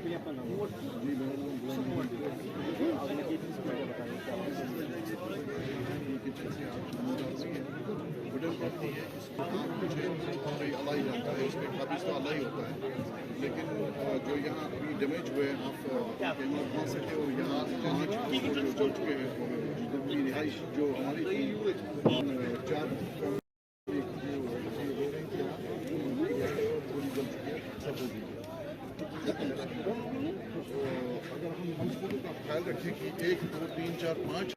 अलाई जाता है, इसमें काबिज तो अलाई होता है, लेकिन जो यहाँ अभी डैमेज हुए हैं आप मान सकते हो, यहाँ 5 जो जल चुके हैं, जितनी रिहाइश जो हमारी थी 4 पूरी जल चुकी है, सब हो गई है। अगर हम मसलों का ख्याल रखें कि 1 2 3 4 5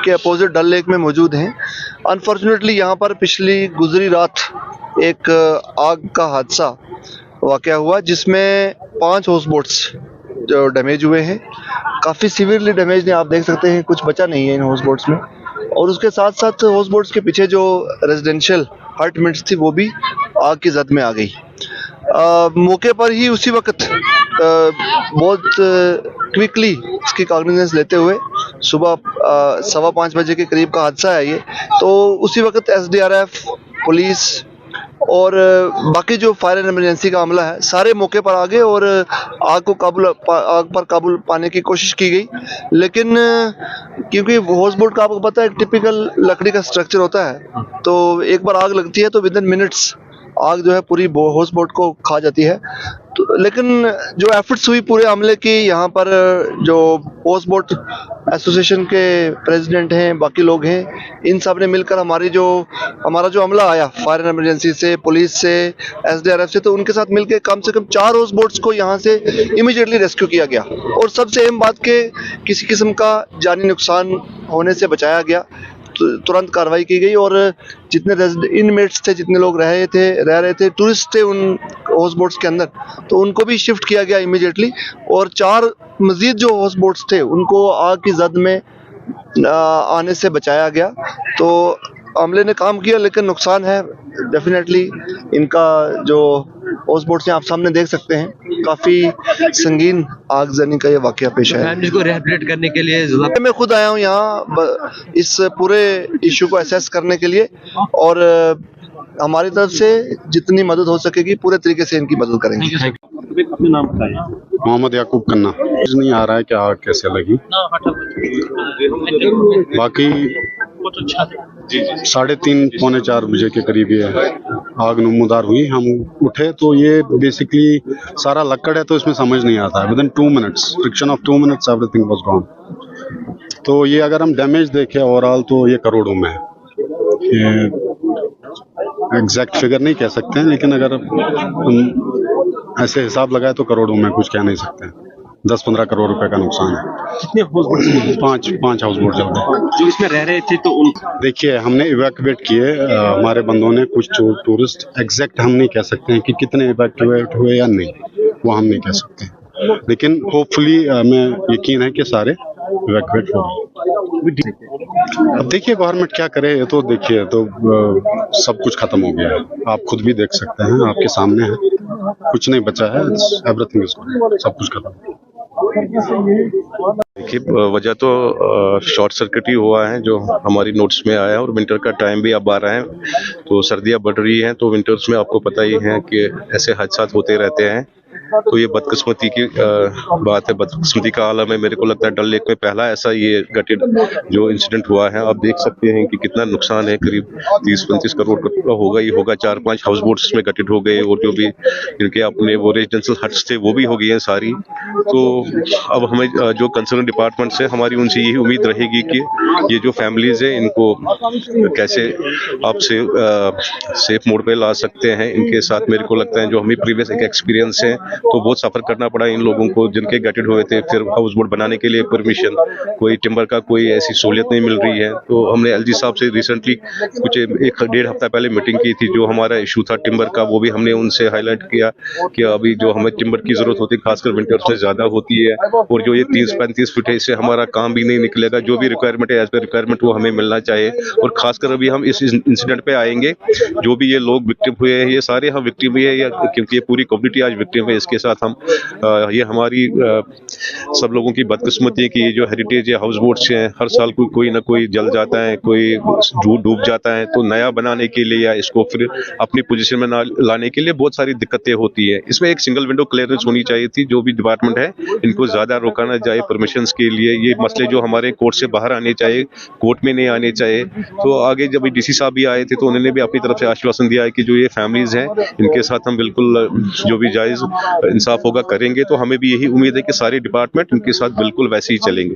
के अपोजिट डल लेक में मौजूद हैं। अनफॉर्चुनेटली यहाँ पर पिछली गुजरी रात एक आग का हादसा वाक़या हुआ जिसमें 5 हाउस बोट्स जो डैमेज हुए हैं, काफ़ी सीवियरली डैमेज हैं, आप देख सकते हैं, कुछ बचा नहीं है इन हाउस बोट्स में। और उसके साथ साथ हाउस बोट्स के पीछे जो रेजिडेंशियल अपार्टमेंट्स थी वो भी आग की जद में आ गई। मौके पर ही उसी वक्त बहुत क्विकली इसकी कॉग्निजेंस लेते हुए सुबह 5:15 बजे के करीब का हादसा है ये, तो उसी वक्त SDRF, पुलिस और बाकी जो फायर एंड इमरजेंसी का अमला है सारे मौके पर आ गए और आग पर काबू पाने की कोशिश की गई। लेकिन क्योंकि हाउस बोट का आपको पता है एक टिपिकल लकड़ी का स्ट्रक्चर होता है, तो एक बार आग लगती है तो विदिन मिनट्स आग जो है पूरी हाउस बोट को खा जाती है। तो लेकिन जो एफर्ट्स हुई पूरे अमले की, यहाँ पर जो हाउस बोट एसोसिएशन के प्रेसिडेंट हैं, बाकी लोग हैं, इन सब ने मिलकर हमारा जो अमला आया फायर एंड इमरजेंसी से, पुलिस से, SDRF से, तो उनके साथ मिलकर कम से कम 4 हाउस बोट्स को यहाँ से इमीडिएटली रेस्क्यू किया गया और सबसे अहम बात के किसी किस्म का जानी नुकसान होने से बचाया गया। तुरंत कार्रवाई की गई और जितने इनमेट्स थे, जितने लोग रह रहे थे, टूरिस्ट थे उन हाउस बोट्स के अंदर, तो उनको भी शिफ्ट किया गया इमीडिएटली और 4 मजीद जो हाउस बोट्स थे उनको आग की जद में आने से बचाया गया। तो अमले ने काम किया, लेकिन नुकसान है डेफिनेटली। इनका जो हाउस बोट्स हैं आप सामने देख सकते हैं, काफ़ी संगीन आगजनी का ये वाकया पेश है। फैमिली को रिहैबिलिटेट करने के लिए मैं खुद आया हूँ यहाँ इस पूरे इशू को असेस करने के लिए और हमारी तरफ से जितनी मदद हो सकेगी पूरे तरीके से इनकी मदद करेंगे। अपने नाम बताएं। मोहम्मद याकूब कन्ना। नहीं आ रहा है कि आग कैसे लगी, बाकी 3:30 पौने 4 बजे के करीब ये आग नमूदार हुई। हम उठे तो ये बेसिकली सारा लकड़ है तो इसमें समझ नहीं आता है, within 2 minutes, friction of 2 minutes everything was gone. तो ये अगर हम डैमेज देखें ओवरऑल तो ये करोड़ों में है। एग्जैक्ट फिगर नहीं कह सकते हैं, लेकिन अगर हम ऐसे हिसाब लगाए तो करोड़ों में, कुछ कह नहीं सकते हैं। 10-15 करोड़ रुपए का नुकसान है। कितने हाउस बोट? 5 हाउस बोट जल गए। जो इसमें रह रहे थे तो उन देखिए हमने इवैक्यूएट किए, हमारे बंदों ने, कुछ टूरिस्ट। एग्जैक्ट हम नहीं कह सकते हैं कि कितने इवैक्यूएट हुए या नहीं, वो हम नहीं कह सकते, लेकिन होपफुली हमें यकीन है कि सारे इवैक्यूएट हो गए। अब देखिए गवर्नमेंट क्या करे, ये तो देखिए तो सब कुछ खत्म हो गया है, आप खुद भी देख सकते हैं, आपके सामने है, कुछ नहीं बचा है, एवरीथिंग इज गॉन, सब कुछ खत्म। देखिए वजह तो शॉर्ट सर्किट ही हुआ है जो हमारी नोट्स में आया है, और विंटर का टाइम भी अब आ रहा है तो सर्दियां बढ़ रही हैं, तो विंटर्स में आपको पता ही है कि ऐसे हादसा होते रहते हैं। तो ये बदकिस्मती की बात है, बदकिस्मती का आलम है। मेरे को लगता है डल लेक में पहला ऐसा ये गटेड जो इंसिडेंट हुआ है। आप देख सकते हैं कि कितना नुकसान है, करीब 30-35 करोड़ का होगा ही होगा। 4-5 हाउस बोट्स में गटेड हो गए, और जो भी जिनके अपने वो रेजिडेंशियल हट्स थे वो भी हो गई हैं सारी। तो अब हमें जो कंसर्न डिपार्टमेंट से हमारी उनसे यही उम्मीद रहेगी कि ये जो फैमिलीज है इनको कैसे आप सेफ मोड पे ला सकते हैं। इनके साथ मेरे को लगता है जो हमें प्रीवियस एक एक्सपीरियंस है तो बहुत सफ़र करना पड़ा इन लोगों को जिनके गटेड हुए थे। फिर हाउस बोट बनाने के लिए परमिशन, कोई टिम्बर का कोई ऐसी सहूलियत नहीं मिल रही है। तो हमने एलजी साहब से रिसेंटली कुछ 1-1.5 हफ्ता पहले मीटिंग की थी। जो हमारा इशू था टिम्बर का, वो भी हमने उनसे हाईलाइट किया कि अभी जो हमें टिम्बर की ज़रूरत होती है, खासकर विंटर्स में ज़्यादा होती है, और जो ये 30-35 फीट है, इससे हमारा काम भी नहीं निकलेगा। जो भी रिक्वायरमेंट है, एज पर रिक्वायरमेंट वो हमें मिलना चाहिए। और खासकर अभी हम इस इंसिडेंट पे आएंगे, जो भी ये लोग विक्टिम हुए हैं, ये सारे हम विक्टिम हुए हैं, या क्योंकि ये पूरी कम्युनिटी आज विक्टिम है। इसके साथ हम ये हमारी सब लोगों की बदकिस्मती है कि ये जो हेरिटेज या हाउस बोट्स हैं, हर साल कोई ना कोई जल जाता है, कोई डूब जाता है। तो नया बनाने के लिए या इसको फिर अपनी पोजीशन में ना लाने के लिए बहुत सारी दिक्कतें होती है। इसमें एक सिंगल विंडो क्लियरेंस होनी चाहिए थी। जो भी डिपार्टमेंट है, इनको ज़्यादा रोकाना चाहिए परमिशंस के लिए। ये मसले जो हमारे कोर्ट से बाहर आने चाहिए, कोर्ट में नहीं आने चाहिए। तो आगे जब डीसी साहब भी आए थे, तो उन्होंने भी अपनी तरफ से आश्वासन दिया है कि जो ये फैमिलीज़ हैं, इनके साथ हम बिल्कुल जो भी जायज़ इंसाफ होगा करेंगे। तो हमें भी यही उम्मीद है कि सारे डिपार्टमेंट इनके साथ बिल्कुल वैसे ही चलेंगे।